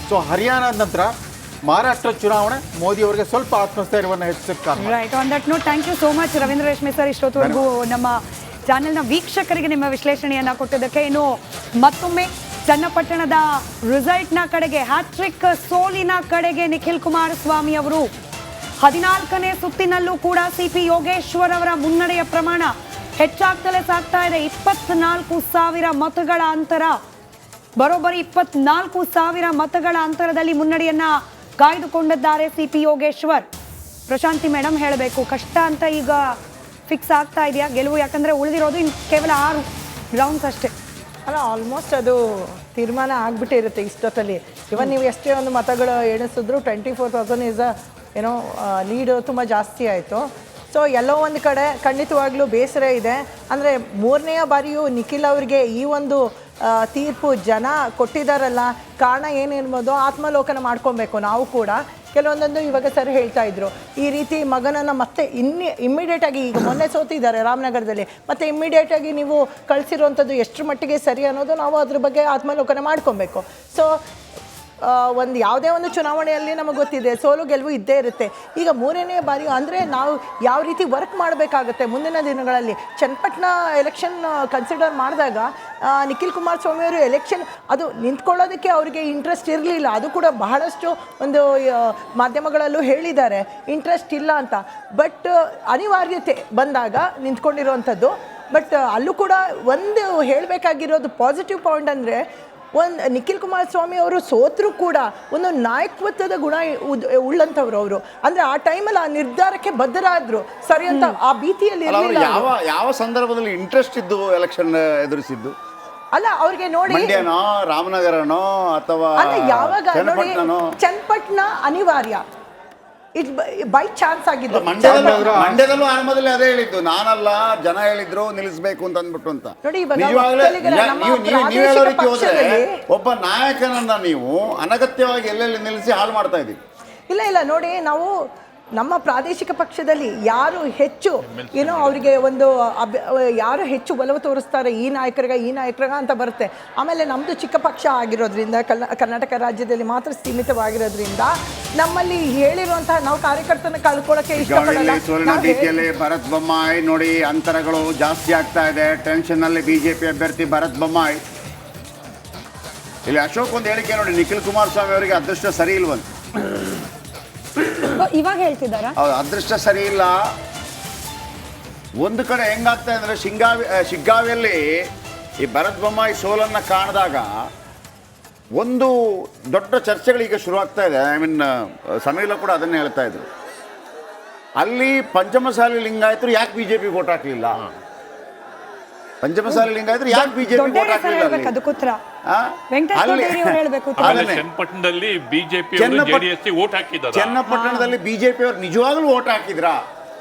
So ಹರಿಯಾಣದ ನಂತರ ಮಹಾರಾಷ್ಟ್ರ ಚುನಾವಣೆ ಮೋದಿ ಅವರಿಗೆ ಸ್ವಲ್ಪ ಆತ್ಮಸ್ಥೈರ್ಯವನ್ನು ಹೆಚ್ಚಿಸಕ್ಕೆ ಕಾರಣ. Right, on that note thank you so much Ravindra Reshme sir, ಇಷ್ಟೊತ್ತವರೆಗೂ ನಮ್ಮ ಚಾನೆಲ್ನ ವೀಕ್ಷಕರಿಗೆ ನಿಮ್ಮ ವಿಶ್ಲೇಷಣೆಯನ್ನು ಕೊಟ್ಟಿದ್ದಕ್ಕೆ. ಇನ್ನು ಮತ್ತೊಮ್ಮೆ ಚನ್ನಪಟ್ಟಣದ ರಿಸಲ್ಟ್ನ ಕಡೆಗೆ, ಹ್ಯಾಟ್ರಿಕ್ ಸೋಲಿನ ಕಡೆಗೆ ನಿಖಿಲ್ ಕುಮಾರಸ್ವಾಮಿ ಅವರು 14ನೇ ಸುತ್ತಿನಲ್ಲೂ ಕೂಡ ಸಿಪಿ ಯೋಗೇಶ್ವರ್ ಅವರ ಮುನ್ನಡೆಯ ಪ್ರಮಾಣ ಹೆಚ್ಚಾಗ್ತಲೇ ಸಾಗ್ತಾ ಇದೆ. 24,000 ಮತಗಳ ಅಂತರ, ಬರೋಬ್ಬರಿ 24,000 ಮತಗಳ ಅಂತರದಲ್ಲಿ ಮುನ್ನಡೆಯನ್ನ ಕಾಯ್ದುಕೊಂಡಿದ್ದಾರೆ ಸಿಪಿ ಯೋಗೇಶ್ವರ್. ಪ್ರಶಾಂತಿ ಮೇಡಮ್ ಹೇಳಬೇಕು, ಕಷ್ಟ ಅಂತ ಈಗ ಫಿಕ್ಸ್ ಆಗ್ತಾ ಇದೆಯಾ ಗೆಲುವು? ಯಾಕಂದ್ರೆ ಉಳಿದಿರೋದು ಇನ್ನು ಕೇವಲ 6 ರೌಂಡ್ಸ್ ಅಷ್ಟೇ ಅಲ್ಲ, ಆಲ್ಮೋಸ್ಟ್ ಅದು ತೀರ್ಮಾನ ಆಗಿಬಿಟ್ಟಿರುತ್ತೆ ಇಷ್ಟೊತ್ತಲ್ಲಿ. ಇವನ್ ನೀವು ಎಷ್ಟೇ ಒಂದು ಮತಗಳು ಎಣಿಸಿದ್ರು 24,000 ಇಸ್ ಏನೋ ಲೀಡ್ ತುಂಬ ಜಾಸ್ತಿ ಆಯಿತು. ಸೊ ಎಲ್ಲೋ ಒಂದು ಕಡೆ ಖಂಡಿತವಾಗ್ಲೂ ಬೇಸರ ಇದೆ. ಅಂದರೆ 3ನೇ ಬಾರಿಯೂ ನಿಖಿಲ್ ಅವರಿಗೆ ಈ ಒಂದು ತೀರ್ಪು ಜನ ಕೊಟ್ಟಿದ್ದಾರಲ್ಲ, ಕಾರಣ ಏನಿರ್ಬೋದು ಆತ್ಮಲೋಕನ ಮಾಡ್ಕೊಬೇಕು ನಾವು ಕೂಡ. ಕೆಲವೊಂದೊಂದು ಇವಾಗ ಸರ್ ಹೇಳ್ತಾ ಇದ್ರು, ಈ ರೀತಿ ಮಗನನ್ನು ಮತ್ತೆ ಇಮ್ಮಿಡಿಯೇಟಾಗಿ, ಈಗ ಮೊನ್ನೆ ಸೋತಿದ್ದಾರೆ ರಾಮನಗರದಲ್ಲಿ, ಮತ್ತೆ ಇಮ್ಮಿಡಿಯೇಟಾಗಿ ನೀವು ಕಳಿಸಿರುವಂಥದ್ದು ಎಷ್ಟರ ಮಟ್ಟಿಗೆ ಸರಿ ಅನ್ನೋದು ನಾವು ಅದ್ರ ಬಗ್ಗೆ ಆತ್ಮಲೋಕನ ಮಾಡ್ಕೊಬೇಕು. ಸೊ ಒಂದು ಯಾವುದೇ ಒಂದು ಚುನಾವಣೆಯಲ್ಲಿ ನಮಗೆ ಗೊತ್ತಿದೆ ಸೋಲು ಗೆಲುವು ಇದ್ದೇ ಇರುತ್ತೆ. ಈಗ 3ನೇ ಬಾರಿ ಅಂದರೆ ನಾವು ಯಾವ ರೀತಿ ವರ್ಕ್ ಮಾಡಬೇಕಾಗುತ್ತೆ ಮುಂದಿನ ದಿನಗಳಲ್ಲಿ. ಚನ್ನಪಟ್ಟಣ ಎಲೆಕ್ಷನ್ ಕನ್ಸಿಡರ್ ಮಾಡಿದಾಗ ನಿಖಿಲ್ ಕುಮಾರಸ್ವಾಮಿ ಅವರು ಎಲೆಕ್ಷನ್ ಅದು ನಿಂತ್ಕೊಳ್ಳೋದಕ್ಕೆ ಅವರಿಗೆ ಇಂಟ್ರೆಸ್ಟ್ ಇರಲಿಲ್ಲ. ಅದು ಕೂಡ ಬಹಳಷ್ಟು ಒಂದು ಮಾಧ್ಯಮಗಳಲ್ಲೂ ಹೇಳಿದ್ದಾರೆ ಇಂಟ್ರೆಸ್ಟ್ ಇಲ್ಲ ಅಂತ. ಬಟ್ ಅನಿವಾರ್ಯತೆ ಬಂದಾಗ ನಿಂತ್ಕೊಂಡಿರುವಂಥದ್ದು. ಬಟ್ ಅಲ್ಲೂ ಕೂಡ ಒಂದು ಹೇಳಬೇಕಾಗಿರೋದು ಪಾಸಿಟಿವ್ ಪಾಯಿಂಟ್ ಅಂದರೆ, ನಿಖಿಲ್ ಕುಮಾರಸ್ವಾಮಿ ಅವರು ಸೋತರೂ ಕೂಡ ಒಂದು ನಾಯಕತ್ವದ ಗುಣ ಉಳ್ಳಂಥವ್ರು ಅವರು. ಅಂದರೆ ಆ ಟೈಮಲ್ಲಿ ಆ ನಿರ್ಧಾರಕ್ಕೆ ಬದ್ಧರಾದ್ರು ಸರಿ ಅಂತ ಆ ಭೀತಿಯಲ್ಲಿ ಯಾವ ಸಂದರ್ಭದಲ್ಲಿ ಇಂಟ್ರೆಸ್ಟ್ ಇದ್ದು ಎಲೆಕ್ಷನ್ ಎದುರಿಸಿದ್ದು ಅಲ್ಲ ಅವ್ರಿಗೆ ನೋಡಿ, ಮಂಡ್ಯನೋ ರಾಮನಗರನೋ ಅಥವಾ ಯಾವಾಗ ನೋಡಿ ಚನ್ನಪಟ್ಟಣ ಅನಿವಾರ್ಯ, ಇಟ್ ಬೈ ಚಾನ್ಸ್ ಆಗಿದ್ದು. ಮಂಡ್ಯದಲ್ಲೂ ಆರಂಭದಲ್ಲಿ ಅದೇ ಹೇಳಿದ್ದು, ನಾನಲ್ಲ ಜನ ಹೇಳಿದ್ರು ನಿಲ್ಲಿಸಬೇಕು ಅಂತ ಅಂದ್ಬಿಟ್ಟು ಅಂತ. ನೀವು ಹೇಳೋದಕ್ಕೆ ಹೋದ್ರೆ ಒಬ್ಬ ನಾಯಕನನ್ನ ನೀವು ಅನಗತ್ಯವಾಗಿ ಎಲ್ಲೆಲ್ಲಿ ನಿಲ್ಲಿಸಿ ಹಾಳು ಮಾಡ್ತಾ ಇದ್ದೀವಿ. ಇಲ್ಲ ನೋಡಿ, ನಾವು ನಮ್ಮ ಪ್ರಾದೇಶಿಕ ಪಕ್ಷದಲ್ಲಿ ಯಾರು ಹೆಚ್ಚು ಏನೋ ಅವರಿಗೆ ಒಂದು ಯಾರು ಹೆಚ್ಚು ಒಲವು ತೋರಿಸ್ತಾರೆ ಈ ನಾಯಕರಿಗ ಅಂತ ಬರುತ್ತೆ. ಆಮೇಲೆ ನಮ್ಮದು ಚಿಕ್ಕ ಪಕ್ಷ ಆಗಿರೋದ್ರಿಂದ, ಕರ್ನಾಟಕ ರಾಜ್ಯದಲ್ಲಿ ಮಾತ್ರ ಸೀಮಿತವಾಗಿರೋದ್ರಿಂದ ನಮ್ಮಲ್ಲಿ ಹೇಳಿರುವಂತಹ ನಾವು ಕಾರ್ಯಕರ್ತನ ಕಳ್ಕೊಳ್ಳೋಕೆ ಇಷ್ಟಪಡಲ್ಲ. ಭರತ್ ಬೊಮ್ಮಾಯಿ ನೋಡಿ ಅಂತರಗಳು ಜಾಸ್ತಿ ಆಗ್ತಾ ಇದೆ. ಟೆನ್ಷನ್ ನಲ್ಲಿ ಬಿಜೆಪಿ ಅಭ್ಯರ್ಥಿ ಭರತ್ ಬೊಮ್ಮಾಯಿ. ಇಲ್ಲಿ ಅಶೋಕ್ ಒಂದು ಹೇಳಿಕೆ ನೋಡಿ, ನಿಖಿಲ್ ಕುಮಾರಸ್ವಾಮಿ ಅವರಿಗೆ ಅದೃಷ್ಟ ಸರಿ ಇಲ್ವಂತ. ಇವಾಗ ಹೇಳ್ತಿದ್ದಾರಾ? ಅದೃಷ್ಟ ಸರಿ ಇಲ್ಲ. ಒಂದು ಕಡೆ ಹೆಂಗಾಗ್ತಾ ಅಂದ್ರೆ ಶಿಗ್ಗಾವಿಯಲ್ಲಿ ಈ ಭರತ್ ಬೊಮ್ಮಾಯಿ ಸೋಲನ್ನ ಕಾಣಿದಾಗ ಒಂದು ದೊಡ್ಡ ಚರ್ಚೆಗಳೀಗ ಶುರುವಾಗ್ತಾ ಇದೆ. ಐ ಮೀನ್ ಸಮೀಲ ಕೂಡ ಅದನ್ನೇ ಹೇಳ್ತಾ ಇದ್ರು. ಅಲ್ಲಿ ಪಂಚಮಸಾಲಿ ಲಿಂಗಾಯತರು ಯಾಕೆ ಬಿಜೆಪಿ ವೋಟ್ ಹಾಕಲಿಲ್ಲ? ಪಂಚಮಸಾಲಿ ಲಿಂಗಾಯತರು ಯಾಕೆ ಬಿಜೆಪಿ ವೋಟ್ ಹಾಕಲಿಲ್ಲ? ಚನ್ನಪಟ್ಟಣದಲ್ಲಿ ಬಿಜೆಪಿ ಚನ್ನಪಟ್ಟಣದಲ್ಲಿ ಬಿಜೆಪಿ ಅವರು ನಿಜವಾಗ್ಲೂ ವೋಟ್ ಹಾಕಿದ್ರಾ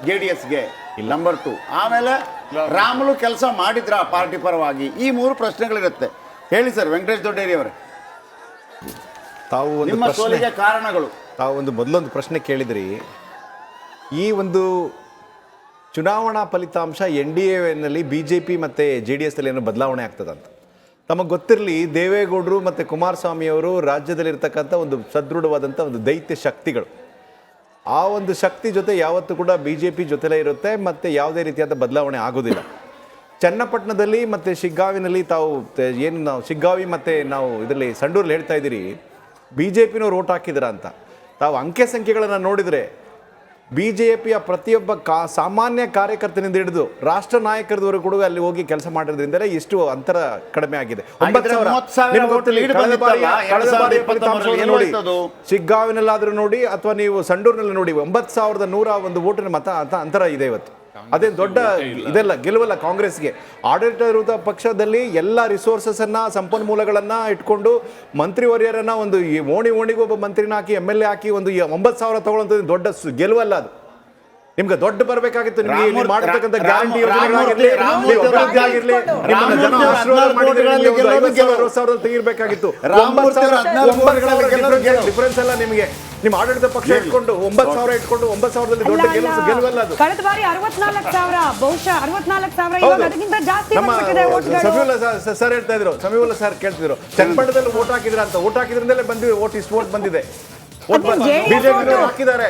ಜೆಡಿಎಸ್ಗೆ? ನಂಬರ್ 2, ಆಮೇಲೆ ರಾಮುಲು ಕೆಲಸ ಮಾಡಿದ್ರಾ ಪಾರ್ಟಿ ಪರವಾಗಿ? ಈ 3 ಪ್ರಶ್ನೆಗಳಿರುತ್ತೆ. ಹೇಳಿ ಸರ್ ವೆಂಕಟೇಶ್ ದೊಡ್ಡೇರಿ ಅವರೇ, ತಾವು ನಿಮ್ಮ ಸೋಲಿಗೆ ಕಾರಣಗಳು. ತಾವು ಒಂದು ಮೊದಲೊಂದು ಪ್ರಶ್ನೆ ಕೇಳಿದ್ರಿ. ಈ ಒಂದು ಚುನಾವಣಾ ಫಲಿತಾಂಶ NDAನಲ್ಲಿ BJP ಮತ್ತು JDS ಏನೋ ಬದಲಾವಣೆ ಆಗ್ತದಂತ ತಮಗೆ ಗೊತ್ತಿರಲಿ. ದೇವೇಗೌಡರು ಮತ್ತು ಕುಮಾರಸ್ವಾಮಿ ಅವರು ರಾಜ್ಯದಲ್ಲಿರ್ತಕ್ಕಂಥ ಒಂದು ಸದೃಢವಾದಂಥ ಒಂದು ದೈತ್ಯ ಶಕ್ತಿಗಳು. ಆ ಒಂದು ಶಕ್ತಿ ಜೊತೆ ಯಾವತ್ತೂ ಕೂಡ BJP ಜೊತೆಲೇ ಇರುತ್ತೆ ಮತ್ತು ಯಾವುದೇ ರೀತಿಯಾದ ಬದಲಾವಣೆ ಆಗೋದಿಲ್ಲ. ಚನ್ನಪಟ್ಟಣದಲ್ಲಿ ಮತ್ತು ಶಿಗ್ಗಾವಿನಲ್ಲಿ ತಾವು ಏನು ನಾವು ಶಿಗ್ಗಾವಿ ಮತ್ತು ನಾವು ಇದರಲ್ಲಿ ಸಂಡೂರಲ್ಲಿ ಹೇಳ್ತಾ ಇದ್ದೀರಿ BJPನವ್ರು ಓಟ್ ಹಾಕಿದ್ರ ಅಂತ. ತಾವು ಅಂಕೆ ಸಂಖ್ಯೆಗಳನ್ನು ನೋಡಿದರೆ BJPಯ ಪ್ರತಿಯೊಬ್ಬ ಸಾಮಾನ್ಯ ಕಾರ್ಯಕರ್ತನಿಂದ ಹಿಡಿದು ರಾಷ್ಟ್ರ ನಾಯಕರದವರೆಗೂ ಕೂಡ ಅಲ್ಲಿ ಹೋಗಿ ಕೆಲಸ ಮಾಡಿರೋದ್ರಿಂದಲೇ ಇಷ್ಟು ಅಂತರ ಕಡಿಮೆ ಆಗಿದೆ. 9,000 ನೋಡಿ, ಶಿಗ್ಗಾವಿನಲ್ಲಾದ್ರೂ ನೋಡಿ ಅಥವಾ ನೀವು ಸಂಡೂರಿನಲ್ಲಿ ನೋಡಿ, 9,101 ವೋಟಿನ ಮತ ಅಂತರ ಇದೆ ಇವತ್ತು. ಅದೇ ದೊಡ್ಡ ಇದೆಲ್ಲ ಗೆಲುವಲ್ಲ ಕಾಂಗ್ರೆಸ್ಗೆ. ಆಡಳಿತ ಇರುವ ಪಕ್ಷದಲ್ಲಿ ಎಲ್ಲ ರಿಸೋರ್ಸಸ್ ಅನ್ನ ಸಂಪನ್ಮೂಲಗಳನ್ನ ಇಟ್ಕೊಂಡು ಮಂತ್ರಿವರ್ಯರನ್ನ ಒಂದು ಓಣಿಗೆ ಒಬ್ಬ ಮಂತ್ರಿನ ಹಾಕಿ MLA ಹಾಕಿ ಒಂದು 9,000 ತಗೊಳ್ಳೋದು ದೊಡ್ಡ ಗೆಲುವಲ್ಲ ಅದು. ನಿಮ್ಗೆ ದೊಡ್ಡ ಬರಬೇಕಾಗಿತ್ತು. ನಿಮಗೆ ಮಾಡತಕ್ಕಂಥ ಗ್ಯಾರಂಟಿ ತೆಗಿರ್ಬೇಕಾಗಿತ್ತು. ಡಿಫರೆನ್ಸ್ ಎಲ್ಲ ನಿಮಗೆ ನಿಮ್ಮ ಆಡಳಿತ ಪಕ್ಷ ಇಟ್ಕೊಂಡು 9,000 ಇಟ್ಕೊಂಡು 9,000ದಲ್ಲಿ ದೊಡ್ಡ ಗೆಲುವಲ್ಲ ಅದು. ಕಳೆದ ಬಾರಿ 64,000 ಬಹುಶಃ 64,000 ಇವಾಗ ಅದಕ್ಕಿಂತ ಜಾಸ್ತಿ ನಮ್ಮ ಬಂದ್ಬಿಟ್ಟಿದೆ ಓಟ್ಗಳು. ಸಮೀವುಲ್ಲಾ ಸರ್ ಹೇಳ್ತಾ ಇದ್ರು, ಸಮೀವುಲ್ಲಾ ಸರ್ ಕೇಳ್ತಿದ್ರು, ಚನ್ನಪಟ್ಟಣದಲ್ಲಿ ವೋಟ್ ಹಾಕಿದ್ರ ಅಂತ. ವೋಟ್ ಹಾಕಿದ್ರಿಂದಲೇ ಬಂದಿದೆ, ಇಷ್ಟು ವೋಟ್ ಬಂದಿದೆ. ಬಿಜೆಪಿ ಹಾಕಿದ್ದಾರೆ,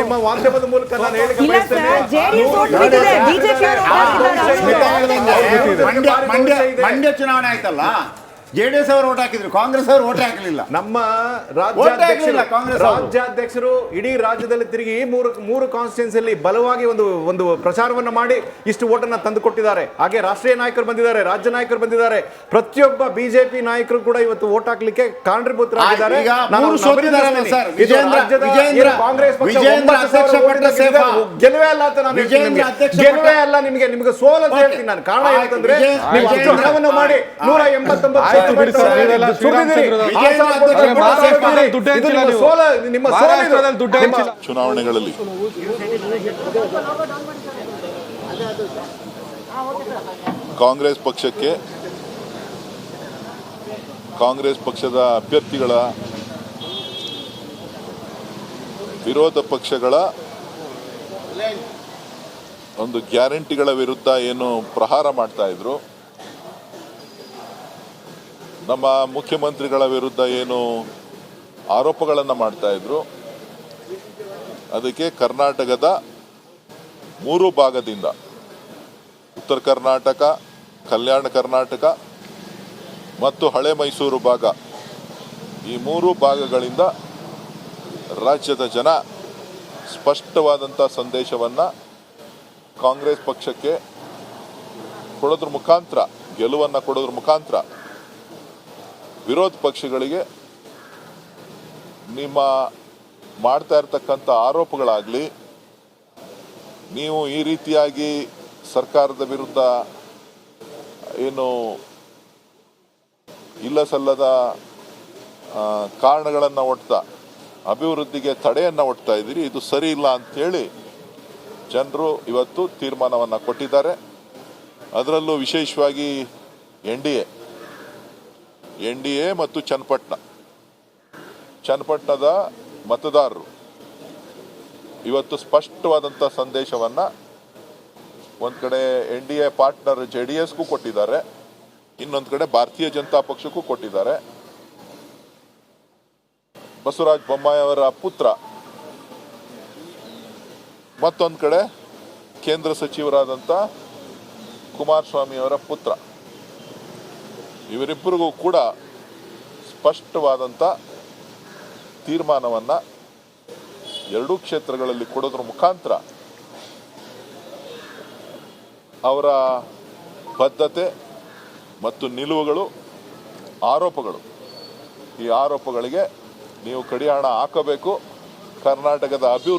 ನಿಮ್ಮ ಮಾಧ್ಯಮದ ಮೂಲಕ ನಾನು ಹೇಳಿಕೆ ಬಯಸ್ತೇನೆ. ಮಂಡ್ಯ ಚುನಾವಣೆ ಆಯ್ತಲ್ಲ, JDS ಅವರು ಓಟ್ ಹಾಕಿದ್ರು, ಕಾಂಗ್ರೆಸ್ ಅವರು ಓಟ್ ಹಾಕಲಿಲ್ಲ. ನಮ್ಮ ಕಾಂಗ್ರೆಸ್ ರಾಜ್ಯಾಧ್ಯಕ್ಷರು ಇಡೀ ರಾಜ್ಯದಲ್ಲಿ ತಿರುಗಿ ಮೂರು ಕಾನ್ಸ್ಟಿಟ್ಯೂನ್ಸಿಯಲ್ಲಿ ಬಲವಾಗಿ ಒಂದು ಪ್ರಚಾರವನ್ನು ಮಾಡಿ ಇಷ್ಟು ಓಟನ್ನ ತಂದು ಕೊಟ್ಟಿದ್ದಾರೆ. ಹಾಗೆ ರಾಷ್ಟ್ರೀಯ ನಾಯಕರು ಬಂದಿದ್ದಾರೆ, ರಾಜ್ಯ ನಾಯಕರು ಬಂದಿದ್ದಾರೆ, ಪ್ರತಿಯೊಬ್ಬ ಬಿಜೆಪಿ ನಾಯಕರು ಕೂಡ ಇವತ್ತು ಓಟ್ ಹಾಕ್ಲಿಕ್ಕೆ ಕಾರಣೀಭೂತರಾಗಿದ್ದಾರೆ. ಕಾಂಗ್ರೆಸ್ ಗೆಲುವೇ ಅಲ್ಲ ಅಂತ ನಾನು ಗೆಲುವೇ ಅಲ್ಲ, ನಿಮಗೆ ಸೋಲು ಅಂತ ಹೇಳ್ತೀನಿ ನಾನು. ಕಾರಣ ಏನಂತಂದ್ರೆ ನೀವು ಅಷ್ಟು ಹಣವನ್ನು ಮಾಡಿ 189 ಚುನಾವಣೆಗಳಲ್ಲಿ ಕಾಂಗ್ರೆಸ್ ಪಕ್ಷದ ಅಭ್ಯರ್ಥಿಗಳ ವಿರೋಧ ಪಕ್ಷಗಳ ಒಂದು ಗ್ಯಾರಂಟಿಗಳ ವಿರುದ್ಧ ಏನು ಪ್ರಹಾರ ಮಾಡ್ತಾ ಇದ್ರು, ನಮ್ಮ ಮುಖ್ಯಮಂತ್ರಿಗಳ ವಿರುದ್ಧ ಏನು ಆರೋಪಗಳನ್ನು ಮಾಡ್ತಾ ಇದ್ರು, ಅದಕ್ಕೆ ಕರ್ನಾಟಕದ 3 ಭಾಗದಿಂದ, ಉತ್ತರ ಕರ್ನಾಟಕ, ಕಲ್ಯಾಣ ಕರ್ನಾಟಕ ಮತ್ತು ಹಳೆ ಮೈಸೂರು ಭಾಗ, ಈ 3 ಭಾಗಗಳಿಂದ ರಾಜ್ಯದ ಜನ ಸ್ಪಷ್ಟವಾದಂಥ ಸಂದೇಶವನ್ನು ಕಾಂಗ್ರೆಸ್ ಪಕ್ಷಕ್ಕೆ ಕೊಡೋದ್ರ ಮುಖಾಂತರ, ಗೆಲುವನ್ನು ಕೊಡೋದ್ರ ಮುಖಾಂತರ ವಿರೋಧ ಪಕ್ಷಗಳಿಗೆ ನಿಮ್ಮ ಮಾಡ್ತಾ ಇರ್ತಕ್ಕಂಥ ಆರೋಪಗಳಾಗಲಿ, ನೀವು ಈ ರೀತಿಯಾಗಿ ಸರ್ಕಾರದ ವಿರುದ್ಧ ಏನು ಇಲ್ಲ ಸಲ್ಲದ ಕಾರಣಗಳನ್ನು ಒಡ್ತಾ ಅಭಿವೃದ್ಧಿಗೆ ತಡೆಯನ್ನು ಒಡ್ತಾ ಇದ್ದೀರಿ, ಇದು ಸರಿ ಇಲ್ಲ ಅಂಥೇಳಿ ಜನರು ಇವತ್ತು ತೀರ್ಮಾನವನ್ನು ಕೊಟ್ಟಿದ್ದಾರೆ. ಅದರಲ್ಲೂ ವಿಶೇಷವಾಗಿ NDA ಮತ್ತು ಚನ್ನಪಟ್ಟಣದ ಮತದಾರರು ಇವತ್ತು ಸ್ಪಷ್ಟವಾದಂಥ ಸಂದೇಶವನ್ನು ಒಂದು ಕಡೆ NDA ಪಾರ್ಟ್ನರ್ JDSಗೂ ಕೊಟ್ಟಿದ್ದಾರೆ, ಇನ್ನೊಂದು ಕಡೆ ಭಾರತೀಯ ಜನತಾ ಪಕ್ಷಕ್ಕೂ ಕೊಟ್ಟಿದ್ದಾರೆ. ಬಸವರಾಜ ಬೊಮ್ಮಾಯಿ ಅವರ ಪುತ್ರ, ಮತ್ತೊಂದು ಕಡೆ ಕೇಂದ್ರ ಸಚಿವರಾದಂಥ ಕುಮಾರಸ್ವಾಮಿ ಅವರ ಪುತ್ರ, ಇವರಿಬ್ಬರಿಗೂ ಕೂಡ ಸ್ಪಷ್ಟವಾದಂಥ ತೀರ್ಮಾನವನ್ನು ಎರಡೂ ಕ್ಷೇತ್ರಗಳಲ್ಲಿ ಕೊಡೋದ್ರ ಮುಖಾಂತರ ಅವರ ಬದ್ಧತೆ ಮತ್ತು ನಿಲುವುಗಳು, ಈ ಆರೋಪಗಳಿಗೆ ನೀವು ಕಡಿವಾಣ ಹಾಕಬೇಕು. ಕರ್ನಾಟಕದ ಅಭಿವೃದ್ಧಿ